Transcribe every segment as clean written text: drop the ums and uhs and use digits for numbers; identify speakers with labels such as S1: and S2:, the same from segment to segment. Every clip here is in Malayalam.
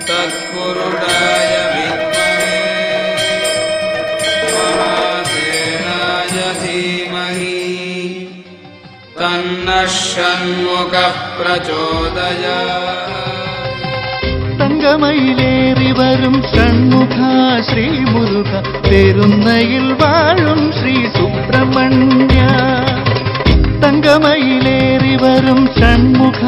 S1: तत्पुरुषाय विद्महे महासेनाय धीमहि तन्नः षण्मुखः प्रचोदयात्
S2: തങ്കമയിലേറി വരും ഷൺമുഖ ശ്രീ മുരുക പെരുന്നയിൽ വാഴും ശ്രീ സുബ്രഹ്മണ്യ തങ്കമയിലേറി വരും ഷൺമുഖ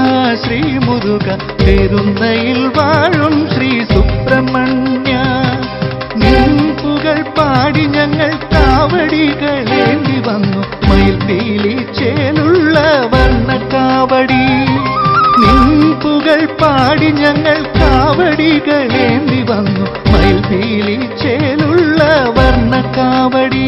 S2: ശ്രീ മുരുക പെരുന്നയിൽ വാഴും ശ്രീ സുബ്രഹ്മണ്യ നിൻപുകൾ പാടി ഞങ്ങൾ കാവടികളേന്തി വന്നു മയിൽപീലി ചേലുള്ള വർണ്ണക്കാവടി നിൻപുകൾ പാടി ഞങ്ങൾ കാവടികളേന്തി വന്നു മയിൽപീലി ചേലുള്ള വർണ്ണക്കാവടി